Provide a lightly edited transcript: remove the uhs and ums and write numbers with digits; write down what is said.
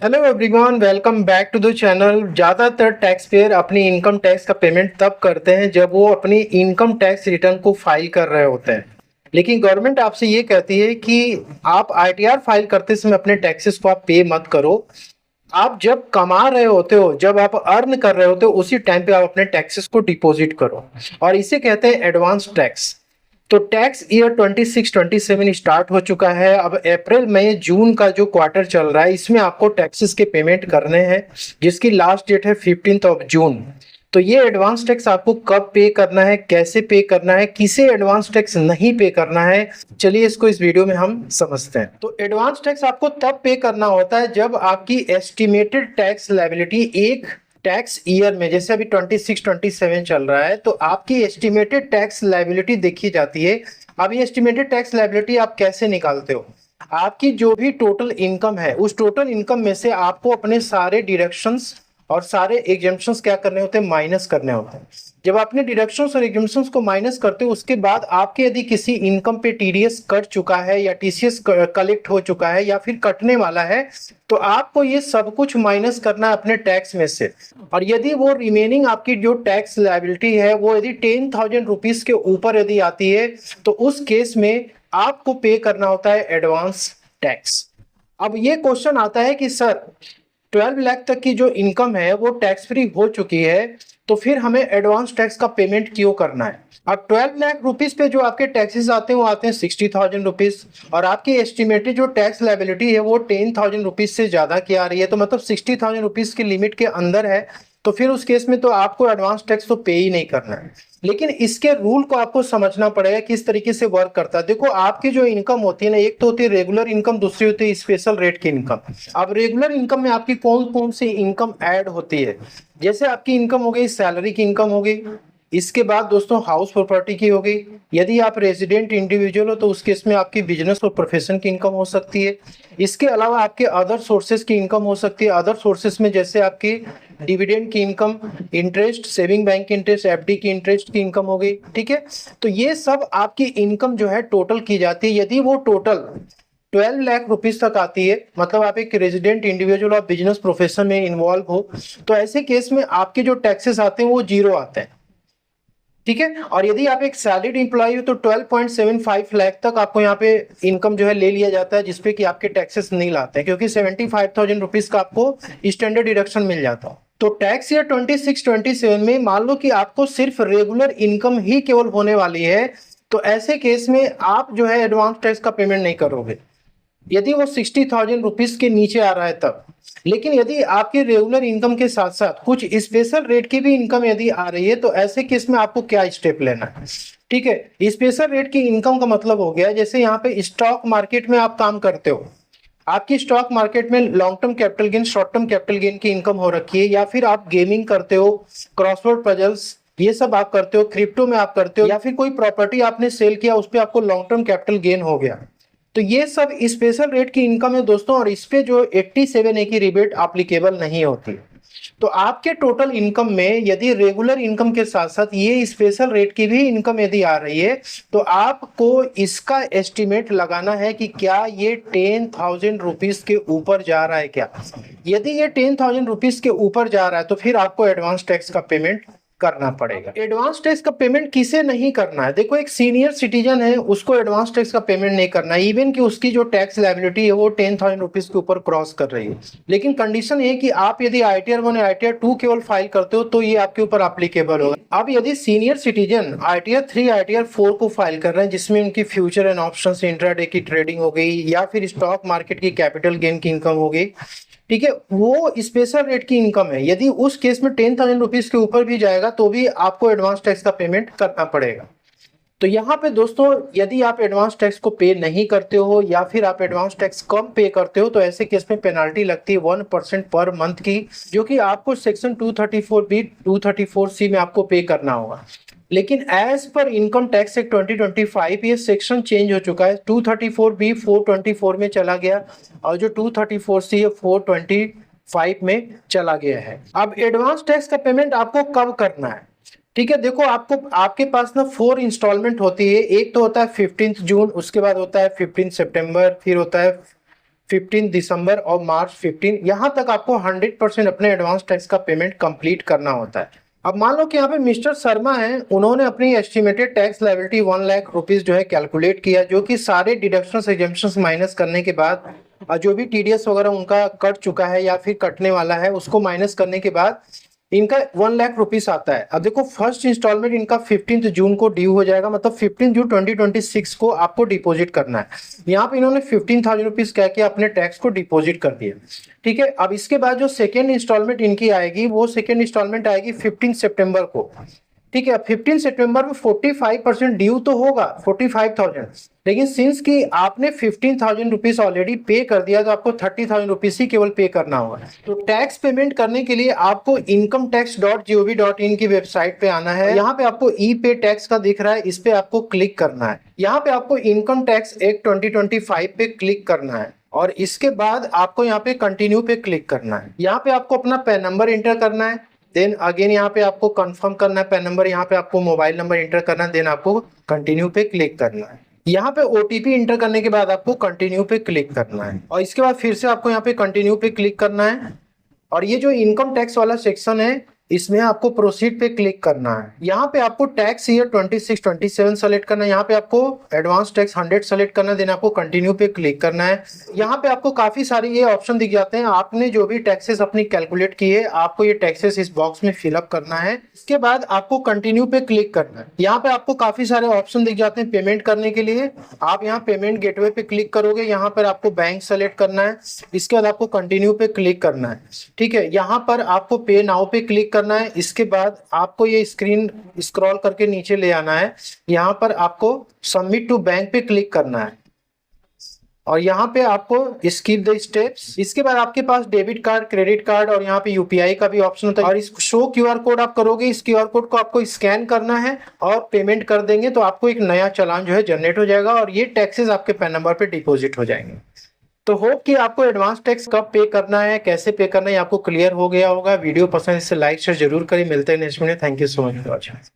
Hello everyone, welcome back to the channel. ज़्यादातर tax payer अपनी income tax का payment तब करते हैं जब वो अपनी इनकम टैक्स रिटर्न को फाइल कर रहे होते हैं। लेकिन गवर्नमेंट आपसे ये कहती है कि आप आईटीआर फाइल करते समय अपने टैक्सेस को आप पे मत करो। आप जब कमा रहे होते हो, जब आप अर्न कर रहे होते हो, उसी टाइम पे आप अपने टैक्सेस को डिपॉजिट करो और इसे कहते हैं एडवांस टैक्स। तो टैक्स ईयर 26-27 स्टार्ट हो चुका है। अब अप्रैल मई जून का जो क्वार्टर चल रहा है, इसमें आपको टैक्सेस के पेमेंट करने हैं, जिसकी लास्ट डेट है 15 जून। तो ये एडवांस टैक्स आपको कब पे करना है, कैसे पे करना है, किसे एडवांस टैक्स नहीं पे करना है, चलिए इसको इस वीडियो में हम समझते हैं। तो एडवांस टैक्स आपको तब पे करना होता है जब आपकी एस्टिमेटेड टैक्स लायबिलिटी एक टैक्स ईयर में, जैसे अभी 26-27 चल रहा है, तो आपकी एस्टिमेटेड टैक्स लायबिलिटी देखी जाती है। अब ये एस्टिमेटेड टैक्स लायबिलिटी आप कैसे निकालते हो? आपकी जो भी टोटल इनकम है, उस टोटल इनकम में से आपको अपने सारे डिडक्शंस और सारे एग्जम्पशंस क्या करने होते हैं, माइनस करने होते हैं। जब आपने डिडक्शंस और एग्जम्पशंस को माइनस करते हो, उसके बाद आपके यदि किसी इनकम पे टीडीएस कट चुका है या टीसीएस कलेक्ट हो चुका है या फिर कटने वाला है, तो आपको ये सब कुछ माइनस करना है अपने टैक्स में से। और यदि वो रिमेनिंग आपकी जो टैक्स लायबिलिटी है वो यदि 10,000 रुपीज के ऊपर यदि आती है, तो उस केस में आपको पे करना होता है एडवांस टैक्स। अब ये क्वेश्चन आता है कि सर 12 लाख तक की जो इनकम है वो टैक्स फ्री हो चुकी है, तो फिर हमें एडवांस टैक्स का पेमेंट क्यों करना है? अब 12 लाख रुपीस पे जो आपके टैक्सेस आते हैं वो आते हैं 60,000 रुपीज, और आपकी एस्टिमेटेड जो टैक्स लायबिलिटी है वो 10,000 रुपीज से ज्यादा की आ रही है, तो मतलब 60,000 रुपीज की लिमिट के अंदर है। तो फिर उस केस में तो आपको एडवांस टैक्स तो पे ही नहीं करना है। लेकिन इसके रूल को आपको समझना पड़ेगा किस तरीके से वर्क करता है। देखो, आपकी जो इनकम होती है ना, एक तो होती है रेगुलर इनकम, दूसरी होती है स्पेशल रेट की इनकम। अब रेगुलर इनकम में आपकी कौन कौन सी इनकम ऐड होती है? जैसे आपकी इनकम हो गई, सैलरी की इनकम हो गई। इसके बाद दोस्तों हाउस प्रॉपर्टी की हो गई। यदि आप रेजिडेंट इंडिविजुअल हो तो उस केस में आपकी बिजनेस और प्रोफेशन की इनकम हो सकती है। इसके अलावा आपके अदर सोर्सेज की इनकम हो सकती है। अदर सोर्सेज में जैसे आपकी डिविडेंड की इनकम, इंटरेस्ट, सेविंग बैंक की इंटरेस्ट, एफडी की इंटरेस्ट की इनकम हो गई। ठीक है, तो ये सब आपकी इनकम जो है टोटल की जाती है। यदि वो टोटल 12 लाख रुपीस तक आती है, मतलब आप एक रेजिडेंट इंडिविजुअल और बिजनेस प्रोफेशन में इन्वॉल्व हो, तो ऐसे केस में आपके जो टैक्सेस आते हैं वो जीरो आते हैं। ठीक है, और यदि आप एक सैलरीड इंप्लॉय हो तो 12.75 लाख तक आपको यहाँ पे इनकम जो है ले लिया जाता है, जिसपे कि आपके टैक्सेस नहीं लाते हैं, क्योंकि 75,000 रुपीज का आपको स्टैंडर्ड डिडक्शन मिल जाता है। तो टैक्स ईयर 26-27 में मान लो कि आपको सिर्फ रेगुलर इनकम ही केवल होने वाली है, तो ऐसे केस में आप जो है एडवांस टैक्स का पेमेंट नहीं करोगे यदि वो 60,000 रुपीज के नीचे आ रहा है तब। लेकिन यदि आपके रेगुलर इनकम के साथ साथ कुछ स्पेशल रेट की भी इनकम यदि आ रही है, तो ऐसे केस में आपको क्या स्टेप लेना है? ठीक है, स्पेशल रेट की इनकम का मतलब हो गया, जैसे यहाँ पे स्टॉक मार्केट में आप काम करते हो, आपकी स्टॉक मार्केट में long term capital gain, short term capital gain की इनकम हो रखी है, या फिर आप गेमिंग करते हो, क्रॉसवर्ड पजल्स ये सब आप करते हो, क्रिप्टो में आप करते हो, या फिर कोई प्रॉपर्टी आपने सेल किया उस पर आपको लॉन्ग टर्म कैपिटल गेन हो गया, तो ये सब स्पेशल रेट की इनकम है दोस्तों, और इस पे जो 87A की रिबेट एप्लीकेबल नहीं होती। तो आपके टोटल इनकम में यदि रेगुलर इनकम के साथ साथ ये स्पेशल रेट की भी इनकम यदि आ रही है, तो आपको इसका एस्टिमेट लगाना है कि क्या ये 10,000 रुपीज के ऊपर जा रहा है क्या। यदि ये 10,000 रुपीज के ऊपर जा रहा है तो फिर आपको एडवांस टैक्स का पेमेंट करना पड़ेगा। एडवांस टैक्स का पेमेंट किसे नहीं करना है? देखो, एक सीनियर सिटीजन है, उसको एडवांस टैक्स का पेमेंट नहीं करना है, इवन कि उसकी जो टैक्स लायबिलिटी है वो 10,000 रुपीज के ऊपर क्रॉस कर रही है। लेकिन कंडीशन ये कि आप यदि आईटीआर 1 आईटीआर 2 केवल फाइल करते हो तो ये आपके ऊपर एप्लीकेबल होगा। अब यदि सीनियर सिटीजन आईटीआर 3 आईटीआर 4 को फाइल कर रहे हैं, जिसमें उनकी फ्यूचर एंड ऑप्शंस, इंट्राडे की ट्रेडिंग हो गई, या फिर स्टॉक मार्केट की कैपिटल गेन की इनकम हो गई, ठीक है, वो स्पेशल रेट की इनकम है, यदि उस केस में 10,000 रुपीज के ऊपर भी जाएगा तो भी आपको एडवांस टैक्स का पेमेंट करना पड़ेगा। तो यहाँ पे दोस्तों, यदि आप एडवांस टैक्स को पे नहीं करते हो या फिर आप एडवांस टैक्स कम पे करते हो, तो ऐसे केस में पेनाल्टी लगती है 1% पर मंथ की, जो कि आपको सेक्शन 234B 234C में आपको पे करना होगा। लेकिन as per income tax act 2025 ये सेक्शन चेंज हो चुका है, 234B 424 में चला गया, और जो 234C है 425 में चला गया है। अब एडवांस टैक्स का पेमेंट आपको कब करना है? ठीक है, देखो, आपको आपके पास ना 4 इंस्टॉलमेंट होती है। एक तो होता है 15 जून, उसके बाद होता है 15 सितंबर, फिर होता है 15 दिसंबर और मार्च 15, यहाँ तक आपको 100% अपने एडवांस टैक्स का पेमेंट कंप्लीट करना होता है। अब मान लो कि यहाँ पे मिस्टर शर्मा हैं, उन्होंने अपनी estimated tax liability 1 lakh rupees जो है कैलकुलेट किया, जो कि सारे डिडक्शंस एग्जेम्पशंस माइनस करने के बाद जो भी टीडीएस वगैरह उनका कट चुका है या फिर कटने वाला है उसको माइनस करने के बाद इनका 1 लाख रुपीस आता है। अब देखो फर्स्ट इंस्टॉलमेंट इनका 15 जून को ड्यू हो जाएगा, मतलब 15 जून 2026 को आपको डिपॉजिट करना है। यहाँ पे इन्होंने 15,000 रुपीज कह के अपने टैक्स को डिपॉजिट कर दिया। ठीक है, अब इसके बाद जो सेकेंड इंस्टॉलमेंट इनकी आएगी वो सेकेंड इंस्टॉलमेंट आएगी 15 सितंबर को। ठीक है, 15 सितंबर में 45% ड्यू तो होगा 45,000, लेकिन सिंस कि आपने 15,000 रुपीज ऑलरेडी पे कर दिया तो आपको 30,000 रुपीज ही केवल पे करना होगा। तो टैक्स पेमेंट करने के लिए आपको incometax.gov.in की वेबसाइट पे आना है। यहाँ पे आपको ई पे टैक्स का दिख रहा है, इस पे आपको क्लिक करना है। यहाँ पे आपको इनकम टैक्स एक्ट 2025 पे क्लिक करना है और इसके बाद आपको यहाँ पे कंटिन्यू पे क्लिक करना है। यहाँ पे आपको अपना पैन नंबर एंटर करना है, देन अगेन यहाँ पे आपको कंफर्म करना है पैन नंबर, यहाँ पे आपको मोबाइल नंबर एंटर करना है, देन आपको कंटिन्यू पे क्लिक करना है। यहाँ पे ओटीपी एंटर करने के बाद आपको कंटिन्यू पे क्लिक करना है और इसके बाद फिर से आपको यहाँ पे कंटिन्यू पे क्लिक करना है। और ये जो इनकम टैक्स वाला सेक्शन है इसमें आपको प्रोसीड पे क्लिक करना है। यहाँ पे आपको टैक्स ईयर 26-27 सेलेक्ट करना है, यहाँ पे आपको एडवांस टैक्स 100 सेलेक्ट करना है, देन आपको कंटिन्यू पे क्लिक करना है। यहाँ पे आपको काफी सारे ये ऑप्शन दिख जाते हैं, आपने जो भी टैक्सेस अपनी कैलकुलेट की है आपको ये टैक्सेस इस बॉक्स में फिलअप करना है। इसके बाद आपको कंटिन्यू पे क्लिक करना है। यहाँ पे आपको काफी सारे ऑप्शन दिख जाते हैं पेमेंट करने के लिए। आप यहाँ पेमेंट गेटवे पे क्लिक करोगे, यहाँ पर आपको बैंक सेलेक्ट करना है, इसके बाद आपको कंटिन्यू पे क्लिक करना है। ठीक है, यहाँ पर आपको पे नाउ पे क्लिक करना है। इसके बाद आपको ये स्क्रीन स्क्रॉल करके नीचे ले आना है, यहाँ पर आपको सबमिट टू बैंक पे क्लिक करना है और यहाँ पे आपको स्किप द स्टेप्स। इसके बाद आपके पास डेबिट कार्ड, क्रेडिट कार्ड और यहाँ पे यूपीआई का भी ऑप्शन होता है और इस शो क्यूआर कोड आप करोगे, इस क्यूआर कोड को आपको स्कैन करना है और पेमेंट कर देंगे तो आपको एक नया चालान जो है जनरेट हो जाएगा और ये टैक्सेस आपके पैन नंबर पे डिपॉजिट हो जाएंगे। तो होप कि आपको एडवांस टैक्स कब पे करना है, कैसे पे करना है आपको क्लियर हो गया होगा। वीडियो पसंद इसे लाइक शेयर जरूर करें। मिलते हैं next video. Thank you so much for watching.